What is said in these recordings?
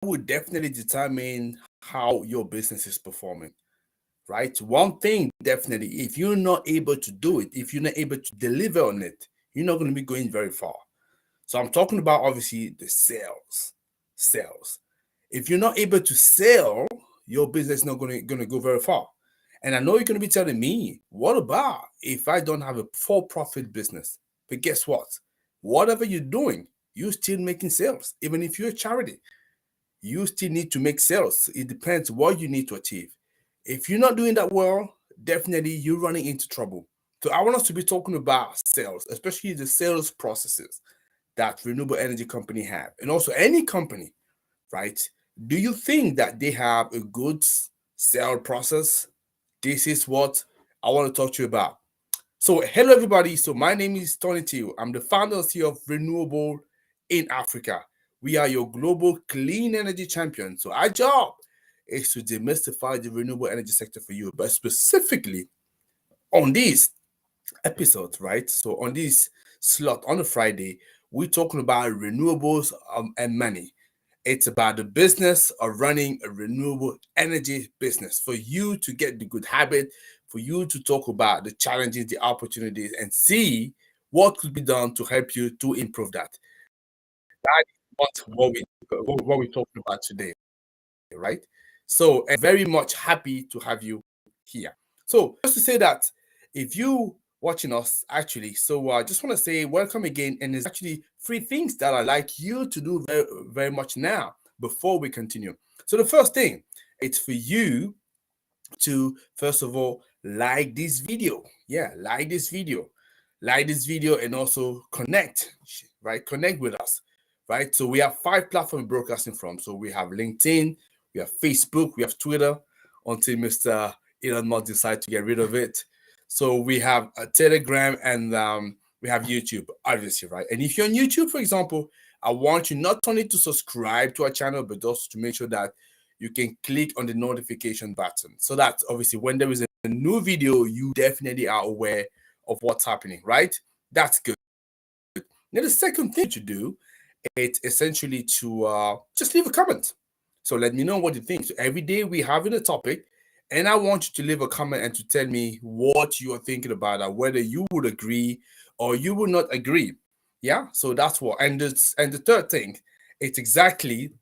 would definitely determine how your business is performing, right? One thing definitely, if you're not able to do it, if you're not able to deliver on it, you're not going to be going very far. So I'm talking about obviously the sales. Sales. If you're not able to sell, your business is not going to go very far. And I know you're going to be telling me, what about if I don't have a for-profit business? But guess what? Whatever you're doing, you're still making sales. Even if you're a charity, you still need to make sales. It depends what you need to achieve. If you're not doing that well, definitely you're running into trouble. So I want us to be talking about sales, especially the sales processes that renewable energy company have, and also any company, right? Do you think that they have a good sale process? This is what I want to talk to you about. So, hello everybody. So, my name is Tony Teo. I'm the founder and CEO of Renewable in Africa. We are your global clean energy champion. So, our job is to demystify the renewable energy sector for you, but specifically on this episode, right? So, on this slot on a Friday, we're talking about renewables and money. It's about the business of running a renewable energy business for you to get the good habit, for you to talk about the challenges, the opportunities, and see what could be done to help you to improve that. That is what we're talking about today, right? So, and very much happy to have you here. So, just to say that if you watching us actually, so I just want to say welcome again. And there's actually three things that I like you to do very, very much now before we continue. So, the first thing, it's for you to first of all like this video. Yeah, like this video, and also connect, right? Connect with us, right? So we have five platforms broadcasting from. So we have LinkedIn, we have Facebook, we have Twitter, until Mr. Elon Musk decides to get rid of it. So we have a Telegram, and we have YouTube, obviously, right? And if you're on YouTube, for example, I want you not only to subscribe to our channel, but also to make sure that you can click on the notification button, so that obviously when there is a new video, you definitely are aware of what's happening, right? That's good. Now, the second thing to do, it's essentially to just leave a comment. So let me know what you think. So every day we having a topic, and I want you to leave a comment and to tell me what you are thinking about that, whether you would agree or you would not agree. Yeah. So that's what. And the third thing, it's exactly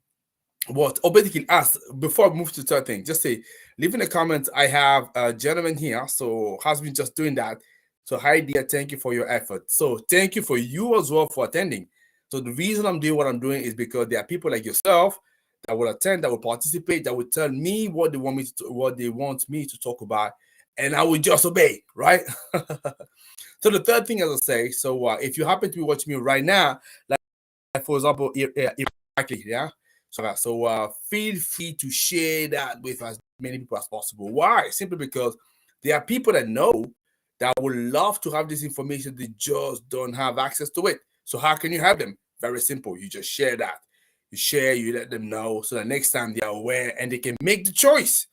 what, or basically ask before I move to the third thing, just say, leave in the comments. I have a gentleman here, so has been just doing that. So hi dear, thank you for your effort. So thank you for you as well for attending. So the reason I'm doing what I'm doing is because there are people like yourself that will attend, that will participate, that will tell me what they want me to, what they want me to talk about, and I will just obey, right? So the third thing, as I say, so if you happen to be watching me right now, like for example, yeah. So feel free to share that with as many people as possible. Why? Simply because there are people that know that would love to have this information, they just don't have access to it. So how can you help them? Very simple. You just share that. You share, you let them know, so that next time they are aware and they can make the choice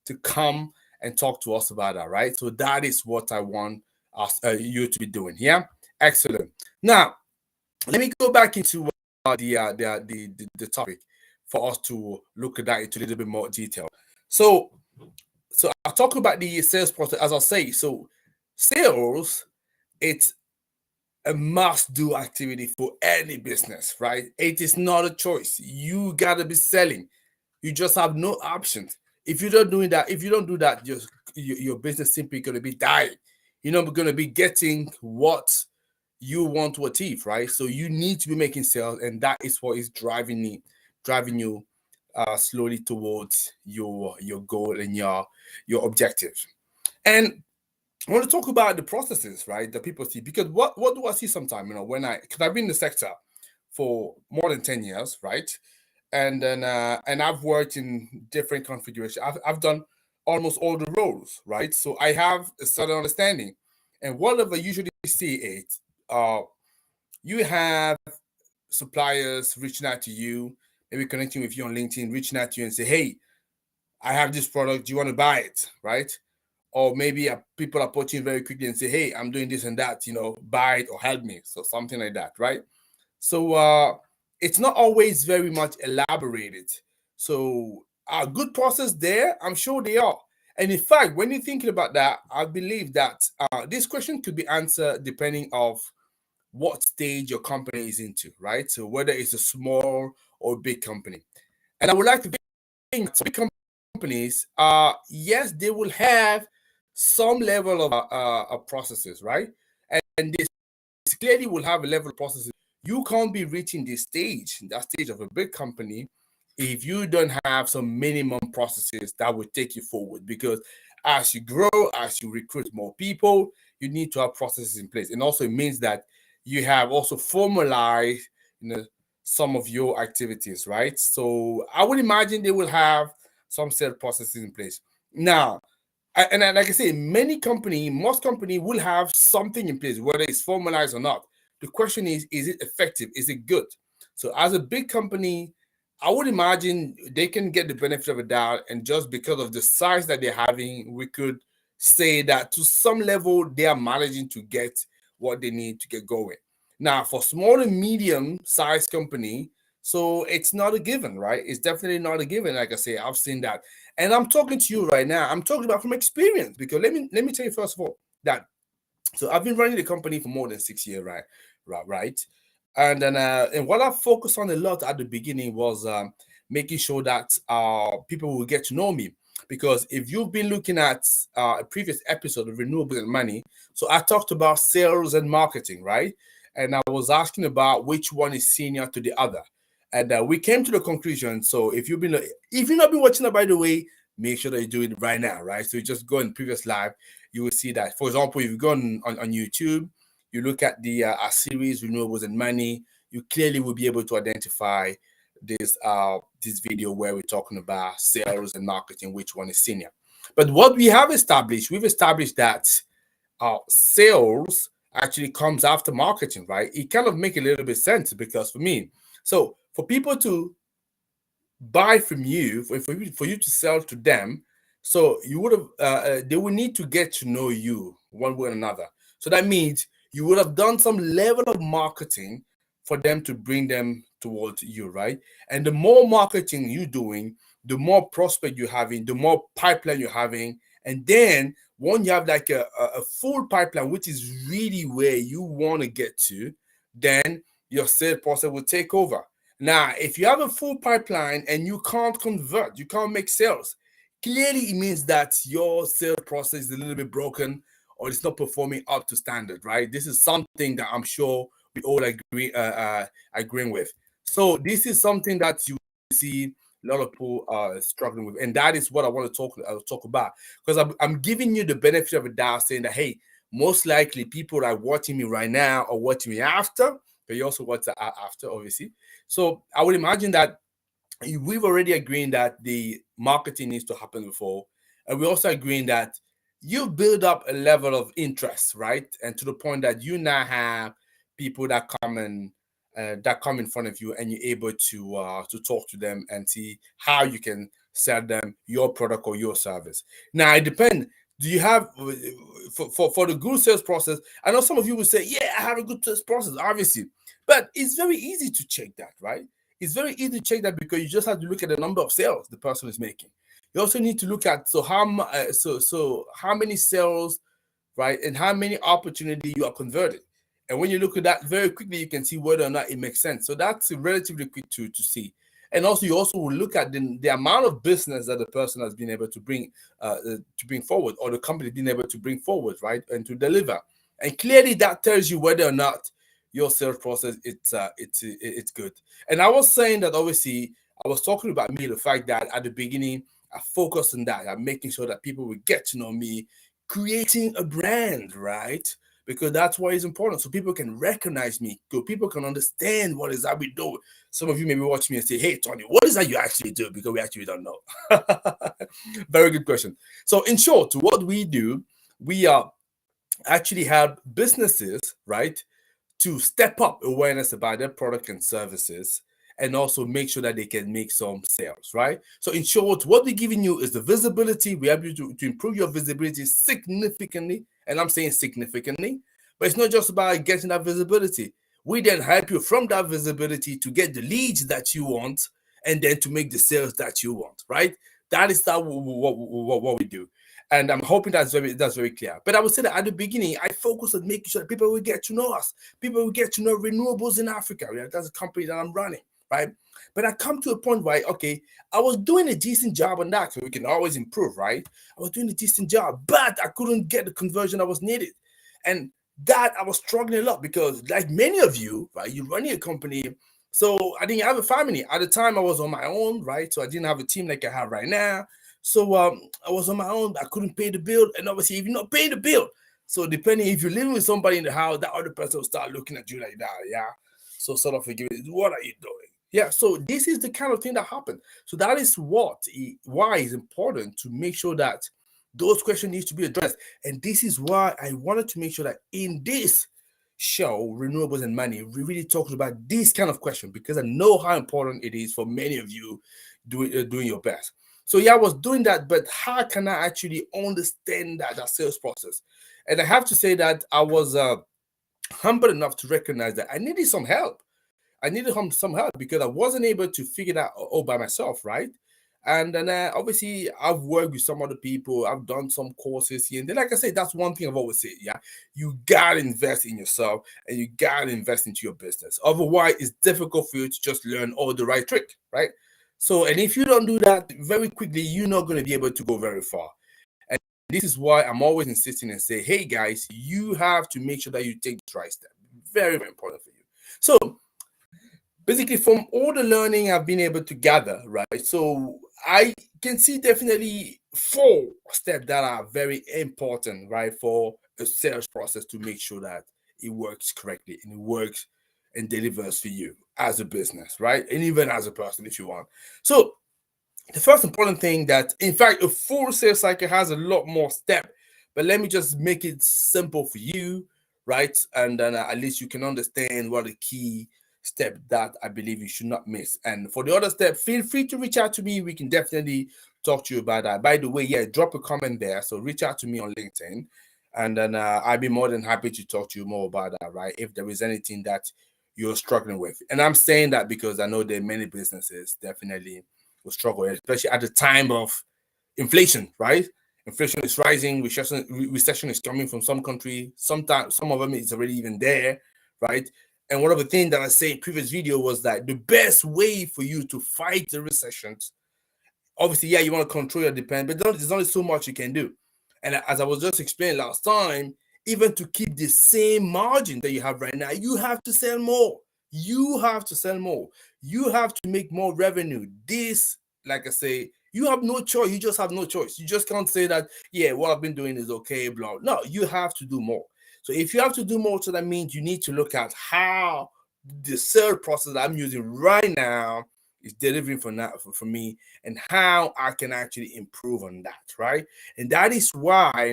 to come and talk to us about that, right? So that is what I want us, you to be doing. Yeah, excellent. Now let me go back into the topic for us to look at that into a little bit more detail. So I'll talk about the sales process, as I say. So sales, it's a must-do activity for any business, right? It is not a choice. You gotta be selling. You just have no options. If you don't doing that, if you don't do that, your business simply gonna be dying. You're not gonna be getting what you want to achieve, right? So you need to be making sales, and that is what is driving you slowly towards your goal and your objectives. And I want to talk about the processes, right? That people see, because what do I see sometimes? When because I've been in the sector for more than 10 years, right? And then and I've worked in different configurations. I've done almost all the roles, right? So I have a certain understanding. And what I usually see is uh, you have suppliers reaching out to you, maybe connecting with you on LinkedIn, reaching out to you and say, hey, I have this product. Do you want to buy it? Right? Or maybe people approach you very quickly and say, hey, I'm doing this and that, buy it or help me. So something like that, right? So it's not always very much elaborated. So are good process there? I'm sure they are. And in fact, when you're thinking about that, I believe that this question could be answered depending of what stage your company is into, right? So whether it's a small or big company. And I would like to think big companies, yes, they will have some level of processes, right? And they clearly will have a level of processes. You can't be reaching this stage, that stage of a big company, if you don't have some minimum processes that will take you forward. Because as you grow, as you recruit more people, you need to have processes in place. And also, it means that you have also formalized, some of your activities, right? So I would imagine they will have some set processes in place. Now, like I say, most company will have something in place, whether it's formalized or not. The question is it effective? Is it good? So as a big company, I would imagine they can get the benefit of a doubt, and just because of the size that they're having, we could say that to some level they are managing to get what they need to get going. Now, for small and medium sized company, so it's not a given, right? It's definitely not a given. Like I say, I've seen that. And I'm talking to you right now. I'm talking about from experience, because let me tell you first of all that, so I've been running the company for more than 6 years, right. And then and what I focused on a lot at the beginning was making sure that people will get to know me. Because if you've been looking at a previous episode of Renewables and Money, so I talked about sales and marketing, right? And I was asking about which one is senior to the other. And we came to the conclusion. So if you've not been watching that, by the way, make sure that you do it right now, right? So you just go in previous live, you will see that. For example, if you go on YouTube, you look at the our series Renewables and Money, you clearly will be able to identify this video where we're talking about sales and marketing, which one is senior. But what we've established that sales actually comes after marketing, right? It kind of make a little bit sense, because for me, so for people to buy from you, for you to sell to them, so you would have they will need to get to know you one way or another. So that means you would have done some level of marketing for them to bring them towards you, right? And the more marketing you're doing, the more prospect you're having, the more pipeline you're having. And then when you have like a full pipeline, which is really where you want to get to, then your sales process will take over. Now, if you have a full pipeline and you can't convert, you can't make sales, clearly it means that your sales process is a little bit broken, or it's not performing up to standard, right? This is something that I'm sure we all agreeing with. So this is something that you see a lot of people struggling with, and that is what I want to talk about, because I'm giving you the benefit of a doubt, saying that, hey, most likely people that are watching me right now or watching me after, but you also watch after, obviously. So I would imagine that we've already agreed that the marketing needs to happen before, and we're also agreeing that you build up a level of interest, right? And to the point that you now have people that come in front of you, and you're able to talk to them and see how you can sell them your product or your service. Now it depends. Do you have for the good sales process? I know some of you will say, "Yeah, I have a good sales process," obviously, but it's very easy to check that, right? It's very easy to check that, because you just have to look at the number of sales the person is making. You also need to look at how many sales, right, and how many opportunity you are converted. And when you look at that very quickly, you can see whether or not it makes sense. So that's relatively quick to see. And also, you also will look at the amount of business that the person has been able to bring forward, or the company being able to bring forward, right, and to deliver. And clearly, that tells you whether or not your sales process it's good. And I was saying that, obviously, I was talking about me, the fact that at the beginning I focused on that. I'm making sure that people will get to know me, creating a brand, right? Because that's why it's important. So people can recognize me, so people can understand what is that we do. Some of you may be watching me and say, "Hey, Tony, what is that you actually do?" Because we actually don't know. Very good question. So in short, what we do, we actually help businesses, right, to step up awareness about their product and services, and also make sure that they can make some sales, right? So in short, what we're giving you is the visibility. We help you to improve your visibility significantly, and I'm saying significantly, but it's not just about getting that visibility. We then help you from that visibility to get the leads that you want, and then to make the sales that you want, right? That is what we do. And I'm hoping that's very clear. But I would say that at the beginning, I focus on making sure that people will get to know us. People will get to know Renewables in Africa. Right? That's a company that I'm running, right? But I come to a point where, okay, I was doing a decent job on that. So we can always improve, right? I was doing a decent job, but I couldn't get the conversion that was needed. And that I was struggling a lot because, like many of you, right, you're running a company. So I didn't have a family. At the time, I was on my own, right? So I didn't have a team like I have right now. So I was on my own. I couldn't pay the bill. And obviously, if you're not paying the bill, so depending if you're living with somebody in the house, that other person will start looking at you like that, yeah? So sort of forgive me. What are you doing? Yeah, so this is the kind of thing that happened. So that is why it's important to make sure that those questions need to be addressed. And this is why I wanted to make sure that in this show, Renewables and Money, we really talk about this kind of question because I know how important it is for many of you doing your best. So yeah, I was doing that, but how can I actually understand that sales process? And I have to say that I was humble enough to recognize that I needed some help. I needed some help because I wasn't able to figure that all by myself, right? And then obviously I've worked with some other people. I've done some courses here. And then, like I said, that's one thing I've always said. Yeah, you gotta invest in yourself and you gotta invest into your business. Otherwise, it's difficult for you to just learn all the right trick, right? So, and if you don't do that very quickly, you're not going to be able to go very far. And this is why I'm always insisting and say, hey guys, you have to make sure that you take the right step. Very, very important for you. So basically, from all the learning I've been able to gather, right? So I can see definitely 4 steps that are very important, right, for a sales process to make sure that it works correctly and it works and delivers for you as a business, right? And even as a person, if you want. So the first important thing that, in fact, a full sales cycle has a lot more steps, but let me just make it simple for you, right? And then at least you can understand what the key step that I believe you should not miss. And for the other step, feel free to reach out to me. We can definitely talk to you about that. By the way, yeah, drop a comment there. So reach out to me on LinkedIn, and then I'd be more than happy to talk to you more about that, right? If there is anything that you're struggling with. And I'm saying that because I know there are many businesses definitely will struggle, especially at the time of inflation, right? Inflation is rising, recession is coming from some country. Sometimes some of them is already even there, right? And one of the things that I said in previous video was that the best way for you to fight the recessions, obviously, yeah, you want to control your depend, but there's only so much you can do. And as I was just explaining last time, even to keep the same margin that you have right now, you have to sell more. You have to sell more. You have to make more revenue. This, like I say, you have no choice. You just have no choice. You just can't say that, yeah, what I've been doing is okay, blah. No, you have to do more. So if you have to do more, so that means you need to look at how the sales process that I'm using right now is delivering for me, and how I can actually improve on that, right? And that is why I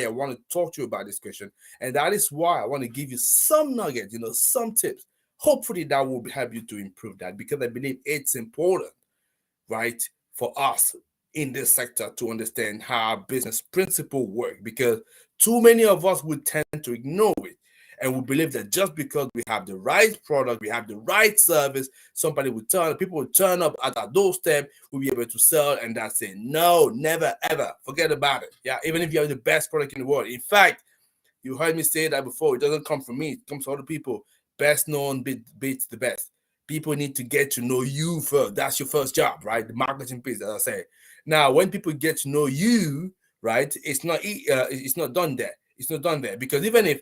want to talk to you about this question. And that is why I want to give you some nuggets, some tips. Hopefully that will help you to improve that, because I believe it's important, right, for us in this sector to understand how business principles work, because too many of us would tend to ignore it. And we believe that just because we have the right product, we have the right service, people will turn up at our doorstep, we'll be able to sell, and that's it. No, never, ever. Forget about it. Yeah, even if you have the best product in the world. In fact, you heard me say that before. It doesn't come from me. It comes from other people. Best known beats the best. People need to get to know you first. That's your first job, right? The marketing piece, as I say. Now, when people get to know you, right, it's not done there. It's not done there, because even if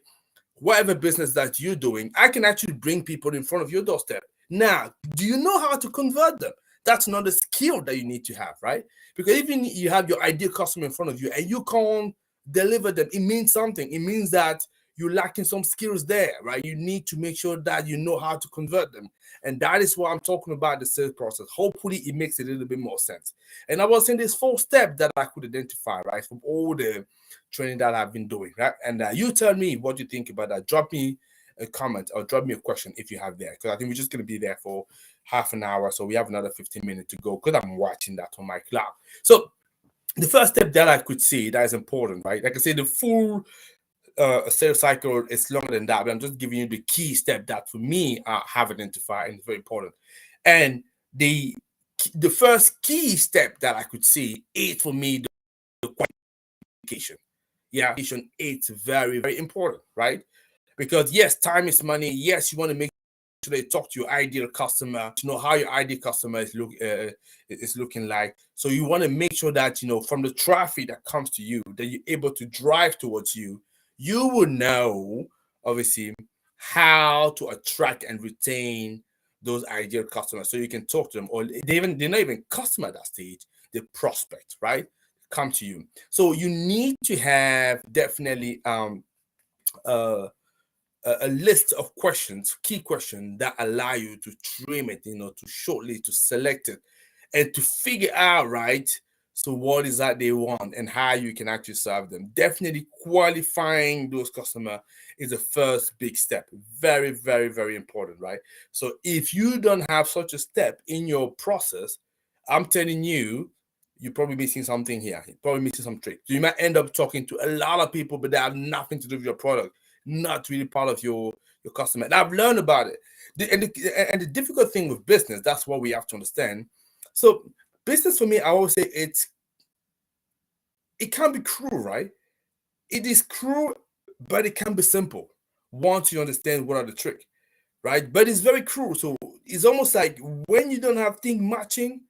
whatever business that you're doing, I can actually bring people in front of your doorstep. Now, do you know how to convert them? That's another skill that you need to have, right? Because even you have your ideal customer in front of you and you can't deliver them, it means something. It means that you're lacking some skills there, right? You need to make sure that you know how to convert them. And that is why I'm talking about the sales process. Hopefully it makes a little bit more sense. And I was saying this 4 step that I could identify, right, from all the training that I've been doing, right? And you tell me what you think about that. Drop me a comment or drop me a question if you have there, because I think we're just going to be there for half an hour. So we have another 15 minutes to go, because I'm watching that on my cloud. So the first step that I could see that is important, right? Like I said, the full sales cycle is longer than that, but I'm just giving you the key step that for me I have identified and it's very important. And the first key step that I could see is for me the qualification. Yeah, it's very, very important, right? Because yes, time is money. Yes, you want to make sure they talk to your ideal customer, to know how your ideal customer is looking like. So you want to make sure that from the traffic that comes to you, that you're able to drive towards you. You will know, obviously, how to attract and retain those ideal customers, so you can talk to them, or they're not even customer at that stage, they prospect, right? Come to you. So you need to have definitely uh a list of questions, key questions that allow you to trim it, to shortlist, to select it, and to figure out, right? So what is that they want and how you can actually serve them. Definitely qualifying those customers is the first big step. Very, very, very important, right? So if you don't have such a step in your process, I'm telling you, you're probably missing something here. You're probably missing some trick. So you might end up talking to a lot of people, but they have nothing to do with your product, not really part of your customer. And I've learned about it. And the difficult thing with business, that's what we have to understand. So business for me, I always say it can be cruel, right? It is cruel, but it can be simple once you understand what are the trick, right? But it's very cruel. So it's almost like when you don't have things matching,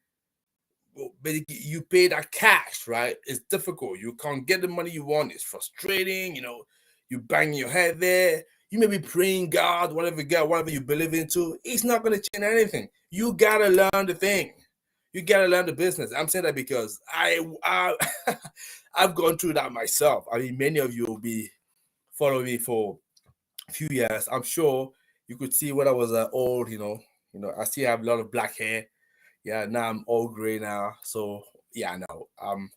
but you pay that cash, right? It's difficult. You can't get the money you want. It's frustrating. You bang your head there. You may be praying God, whatever you believe into. It's not going to change anything. You gotta learn the thing. You gotta learn the business. I'm saying that because I've gone through that myself. I mean, many of you will be following me for a few years. I'm sure you could see when I was old. I still have a lot of black hair. Yeah, now I'm all gray now. So yeah, no, I'm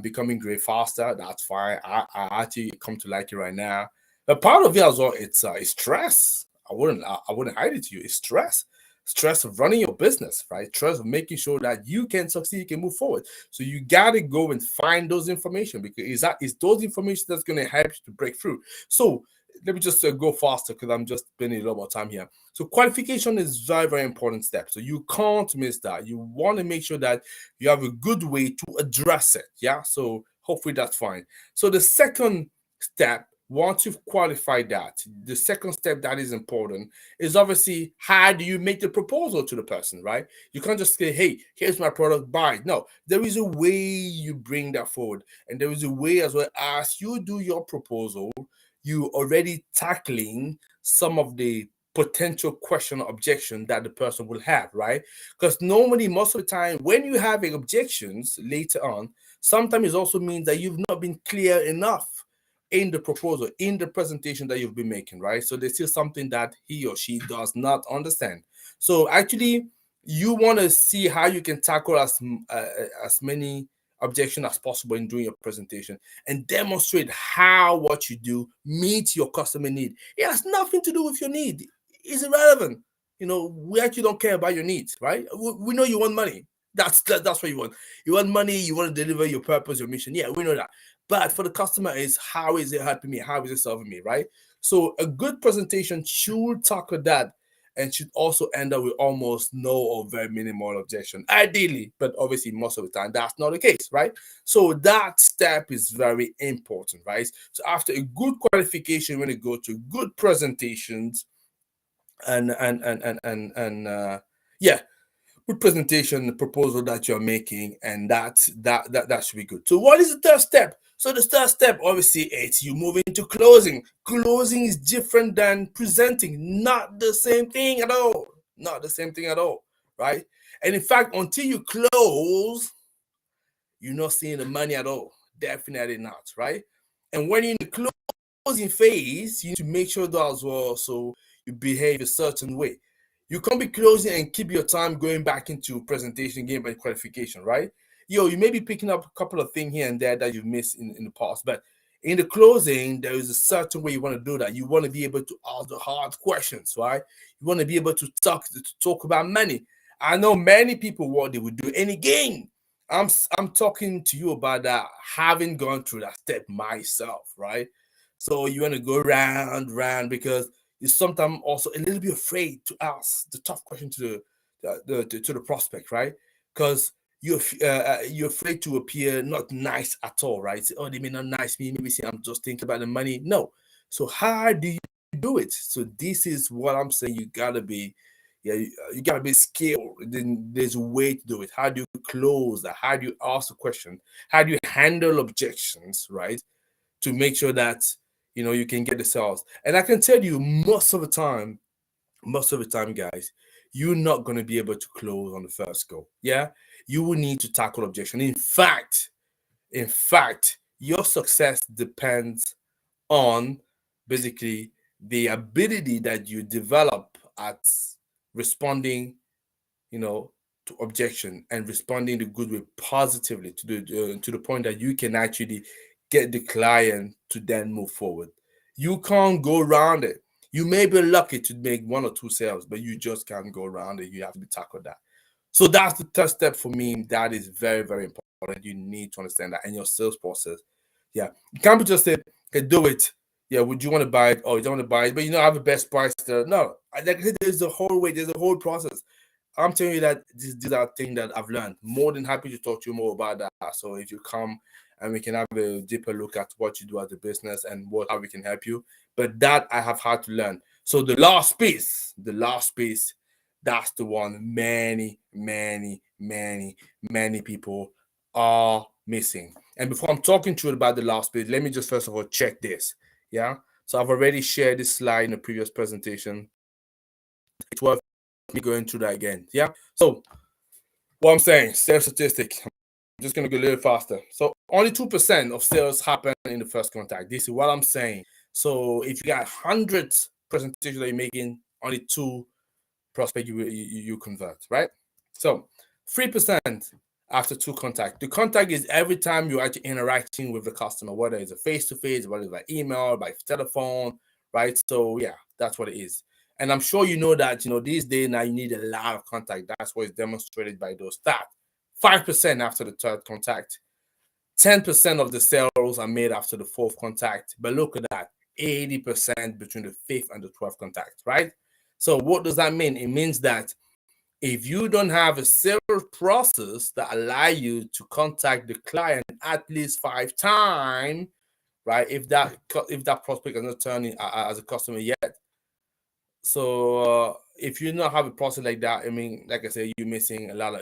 becoming gray faster. That's fine. I actually come to like it right now. But part of it as well, it's stress. I wouldn't hide it to you. It's stress. Stress of running your business, right? Stress of making sure that you can succeed, you can move forward. So you gotta go and find those information, because is those information that's gonna help you to break through. So let me just go faster because I'm just spending a lot more time here. So qualification is very, very important step. So you can't miss that. You want to make sure that you have a good way to address it. Yeah. So hopefully that's fine. So the second step, once you've qualified that, the second step that is important is obviously how do you make the proposal to the person, right? You can't just say, hey, here's my product, buy. No, there is a way you bring that forward. And there is a way as well as you do your proposal, you already tackling some of the potential question or objection that the person will have, right? Because normally, most of the time, when you have objections later on, sometimes it also means that you've not been clear enough in the proposal, in the presentation that you've been making, right? So there's still something that he or she does not understand. So actually, you want to see how you can tackle as many objection as possible in doing your presentation, and demonstrate how what you do meets your customer need. It has nothing to do with your need. It's irrelevant. We actually don't care about your needs, right? We know you want money. That's what you want. You want money. You want to deliver your purpose, your mission. Yeah, we know that. But for the customer, is how is it helping me? How is it serving me, right? So a good presentation should tackle that, and should also end up with almost no or very minimal objection, ideally. But obviously, most of the time, that's not the case, right? So that step is very important, right? So after a good qualification, when you go to good presentations, and yeah, good presentation, the proposal that you're making, and that should be good. So what is the third step? So the third step, obviously, it's you move into closing. Closing is different than presenting. Not the same thing at all. Not the same thing at all, right? And in fact, until you close, you're not seeing the money at all. Definitely not, right? And when you're in the closing phase, you need to make sure that as well, so you behave a certain way. You can't be closing and keep your time going back into presentation, game by qualification, right? You may be picking up a couple of things here and there that you've missed in the past, but in the closing, there is a certain way you want to do that. You want to be able to ask the hard questions, right? You want to be able to talk about money. I know many people what they would do. And again, I'm talking to you about that, having gone through that step myself, right? So you want to go round, because you're sometimes also a little bit afraid to ask the tough question to to the prospect, right? Because you're afraid to appear not nice at all, right? Say, oh, they may not nice me. Maybe say I'm just thinking about the money. No. So how do you do it? So this is what I'm saying. You gotta be, yeah, you gotta be skilled. Then there's a way to do it. How do you close that? How do you ask a question? How do you handle objections, right? To make sure that you can get the sales. And I can tell you, most of the time, guys, you're not going to be able to close on the first go. Yeah, you will need to tackle objection. In fact, your success depends on basically the ability that you develop at responding, to objection and responding the good way positively to the point that you can actually get the client to then move forward. You can't go around it. You may be lucky to make one or two sales, but you just can't go around it. You have to be tackled that. So that's the third step for me. That is very, very important. You need to understand that in your sales process. Yeah. You can't be just say, okay, do it. Yeah, would you want to buy it? Oh, you don't want to buy it, but I have the best price there. No, there's a whole way, there's a whole process. I'm telling you that these are things that I've learned. More than happy to talk to you more about that. So if you come and we can have a deeper look at what you do as a business and how we can help you. But that I have had to learn. So the last piece, that's the one many, many, many, many people are missing. And before I'm talking to you about the last piece, let me just first of all check this. Yeah. So I've already shared this slide in the previous presentation. It's worth me going through that again. Yeah. So what I'm saying, sales statistic. I'm just gonna go a little faster. So only 2% of sales happen in the first contact. This is what I'm saying. So if you got 100 presentations that you're making, only 2 prospect you convert, right? So 3% after 2 contact. The contact is every time you're actually interacting with the customer, whether it's a face-to-face, whether it's by email, by telephone, right? So yeah, that's what it is. And I'm sure you know that, these days now you need a lot of contact. That's what is demonstrated by those stats. 5% after the third contact. 10% of the sales are made after the fourth contact. But look at that, 80% between the fifth and the 12th contact, right? So what does that mean? It means that if you don't have a sales process that allow you to contact the client at least 5 times, right? If that prospect is not turning as a customer yet, so if you not have a process like that, I mean, like I said, you're leaving a lot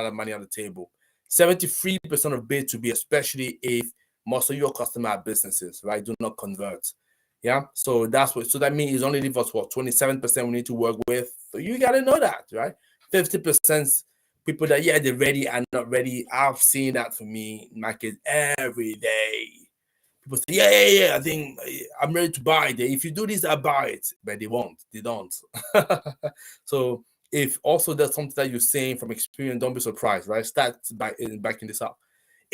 of money on the table. 73% of bids to be, especially if most of your customer businesses, right, do not convert. Yeah. So that means it's only leave us 27% we need to work with. So you gotta know that, right? 50% people that they're ready and not ready. I've seen that for me in my kids every day. People say, I think I'm ready to buy it. If you do this, I buy it. But they don't. So if also that's something that you're saying from experience, don't be surprised, right? Start backing this up.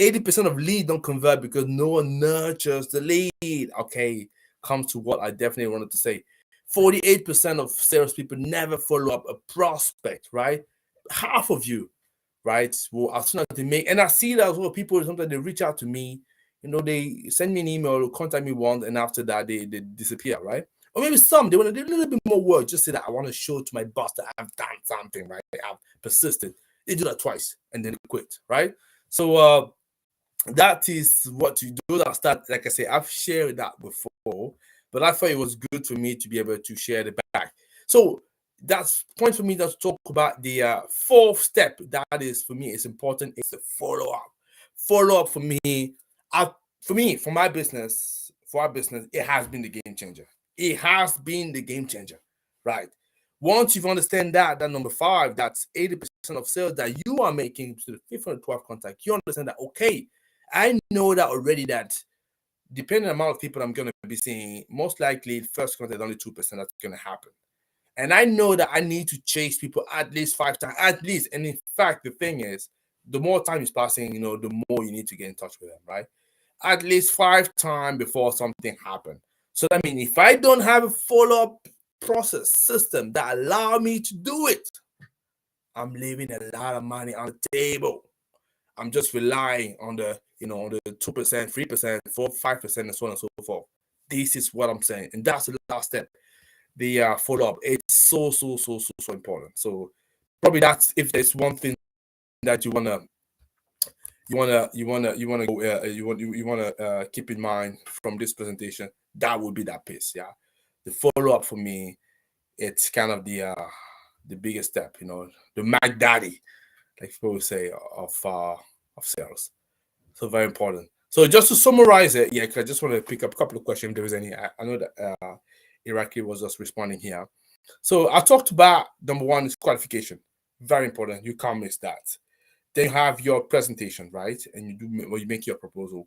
80% of leads don't convert because no one nurtures the lead. Okay, comes to what I definitely wanted to say. 48% of salespeople never follow up a prospect, right? Half of you, right? Well, as soon as they make, and I see that as well, people sometimes they reach out to me, they send me an email or contact me once, and after that they disappear, right? Or maybe they want to do a little bit more work, just say that I want to show to my boss that I've done something, right? I've persisted. They do that twice and then quit, right? So that is what you do. That start, like I say, I've shared that before, but I thought it was good for me to be able to share it back. So that's point for me to talk about the fourth step. That is for me, it's important. It's a follow up. Follow up for me, for my business, for our business, it has been the game changer. It has been the game changer, right? Once you've understand that number 5, that's 80% of sales that you are making to the 5th and 12th contact, you understand that, okay, I know that already, that depending on the amount of people I'm going to be seeing, most likely first contact only 2% that's going to happen. And I know that I need to chase people at least 5 times, at least. And in fact, the thing is, the more time is passing, the more you need to get in touch with them, right? At least 5 times before something happens. So I mean, if I don't have a follow-up process system that allow me to do it, I'm leaving a lot of money on the table. I'm just relying on the 2%, 3%, 4%, 5%, and so on and so forth. This is what I'm saying, and that's the last step. The follow-up. It's so important. So probably that's if there's one thing that you wanna keep in mind from this presentation, that would be that piece. Yeah, the follow up for me, it's kind of the biggest step. The Mac Daddy, like people would say, of sales. So very important. So just to summarize it, yeah, 'cause I just want to pick up a couple of questions if there was any. I know that Iraqi was just responding here. So I talked about number one is qualification, very important. You can't miss that. Then you have your presentation, right? And you make your proposal.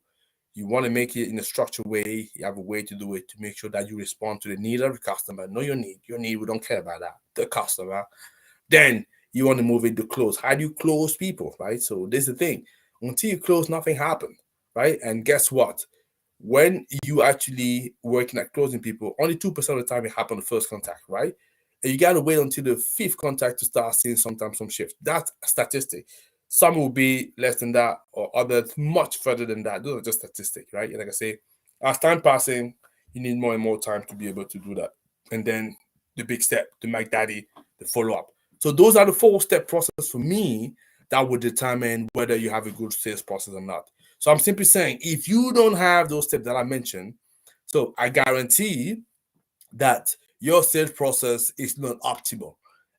You want to make it in a structured way. You have a way to do it to make sure that you respond to the need of the customer. Know your need. Your need, we don't care about that. The customer. Then you want to move it to close. How do you close people, right? So this is the thing. Until you close, nothing happened, right? And guess what? When you actually working at closing people, only 2% of the time it happen the first contact, right? And you got to wait until the fifth contact to start seeing sometimes some shift. That's a statistic. Some will be less than that, or others much further than that. Those are just statistics, right? And like I say, as time passing, you need more and more time to be able to do that. And then the big step, the Mac Daddy, the follow up. So those are the 4-step process for me that would determine whether you have a good sales process or not. So I'm simply saying, if you don't have those steps that I mentioned, so I guarantee that your sales process is not optimal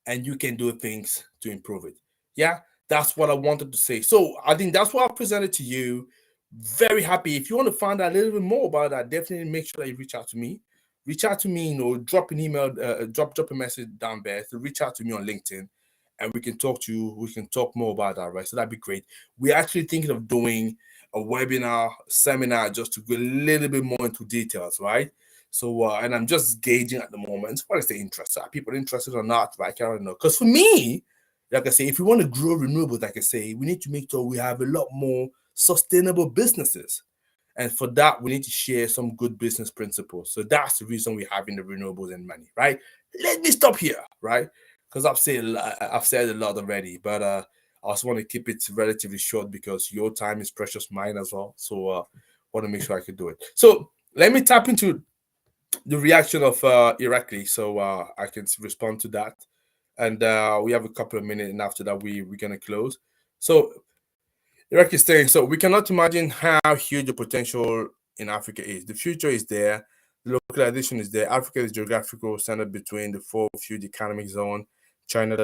and you can do things to improve it. Yeah, that's what I wanted to say. So I think that's what I presented to you. Very happy. If you want to find out a little bit more about that, definitely make sure that you reach out to me. Reach out to me, drop an email, drop a message down there. So reach out to me on LinkedIn and we can talk to you. We can talk more about that, right? So that'd be great. We're actually thinking of doing a webinar, seminar, just to go a little bit more into details, right? So, and I'm just gauging at the moment, what is the interest? Are people interested or not? Right? I don't know. Because for me, like I say, if we want to grow renewables, like I say, we need to make sure we have a lot more sustainable businesses. And for that, we need to share some good business principles. So that's the reason we're having the renewables and money, right? Let me stop here, right? Because I've said a lot already, but I also want to keep it relatively short because your time is precious, mine as well. So want to make sure I can do it. So let me tap into the reaction of Irakli, so I can respond to that. And we have a couple of minutes, and after that, we're gonna close. So Iraq is saying, so we cannot imagine how huge the potential in Africa is. The future is there. The localization is there. Africa is geographical center between the 4 huge economic zone. China,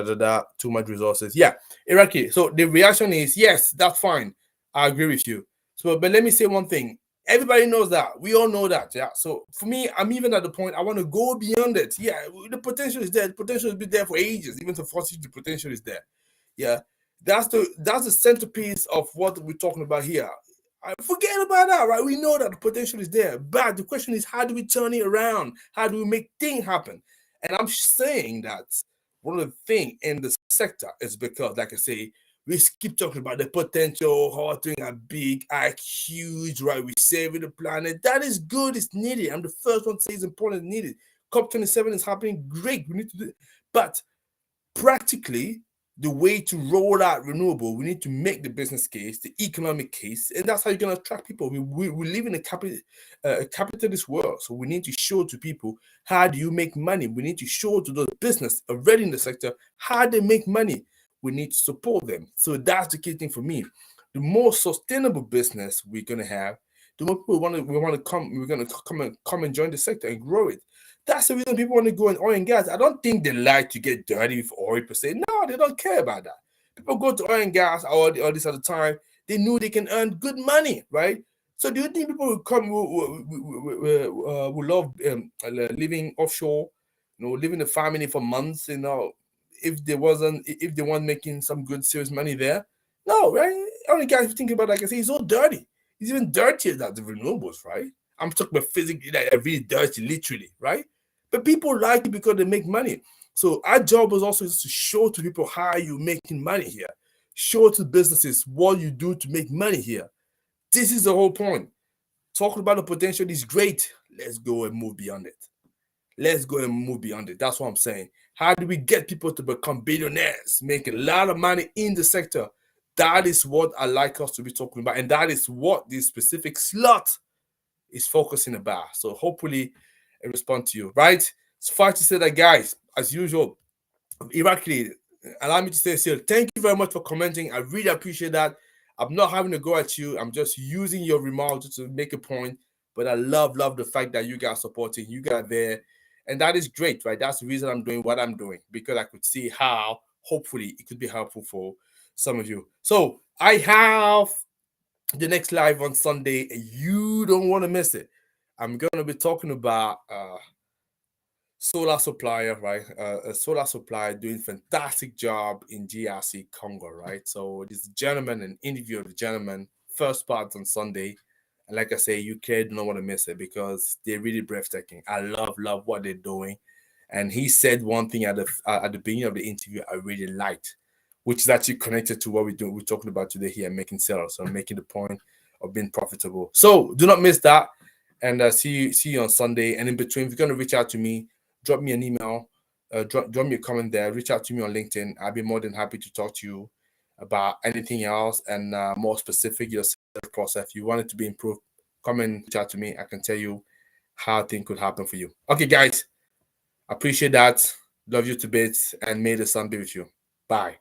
too much resources. Yeah, Iraqi. So the reaction is, yes, that's fine. I agree with you. So, but let me say one thing. Everybody knows that. We all know that. Yeah. So for me, I'm even at the point I want to go beyond it. Yeah, the potential is there. The potential has been there for ages. Even to 40, the potential is there. Yeah. That's the centerpiece of what we're talking about here. I forget about that, right? We know that the potential is there, but the question is, how do we turn it around? How do we make things happen? And I'm saying that one of the things in the sector is because, like I say, we keep talking about the potential, how things are big, are huge, right? We're saving the planet. That is good. It's needed. I'm the first one to say it's important, needed. COP27 is happening. Great. We need to do it. But practically, the way to roll out renewable, we need to make the business case, the economic case, and that's how you're going to attract people. We live in a capitalist world, so we need to show to people, how do you make money? We need to show to those business already in the sector how they make money. We need to support them. So that's the key thing for me. The more sustainable business we're going to have, the more people we're going to come and join the sector and grow it. That's the reason people want to go in oil and gas. I don't think they like to get dirty with oil per se. No, they don't care about that. People go to oil and gas all this at the time. They knew they can earn good money, right? So do you think people will come who love living offshore, living the family for months, if they weren't making some good serious money there? No, right? Oil and gas, if you think about it, like I say, it's so dirty. It's even dirtier than the renewables, right? I'm talking about physically, like really dirty, literally, right? But people like it because they make money. So our job is also to show to people how you're making money here. Show to businesses what you do to make money here. This is the whole point. Talking about the potential is great. Let's go and move beyond it. Let's go and move beyond it. That's what I'm saying. How do we get people to become billionaires, make a lot of money in the sector? That is what I like us to be talking about. And that is what this specific slot is focusing about. So hopefully I respond to you, right? Suffice to say that, guys, as usual, Iraqi, allow me to say still, thank you very much for commenting. I really appreciate that. I'm not having to go at you. I'm just using your remarks to make a point. But I love the fact that you guys supporting, you guys there. And that is great, right? That's the reason I'm doing what I'm doing, because I could see how hopefully it could be helpful for some of you. So I have the next live on Sunday, and you don't want to miss it. I'm going to be talking about solar supplier, right? A solar supplier doing fantastic job in GRC Congo, right? So this gentleman, an interview of the gentleman, first part on Sunday. And like I say, you do not want to miss it because they're really breathtaking. I love what they're doing. And he said one thing at the beginning of the interview I really liked, which is actually connected to what we're talking about today here, making sales, so making the point of being profitable. So do not miss that, and see you on Sunday. And in between, if you're gonna reach out to me, drop me an email, drop me a comment there, reach out to me on LinkedIn. I'll be more than happy to talk to you about anything else and more specific your sales process. If you want it to be improved, come and reach out to me. I can tell you how things could happen for you. Okay, guys, appreciate that. Love you to bits, and may the sun be with you. Bye.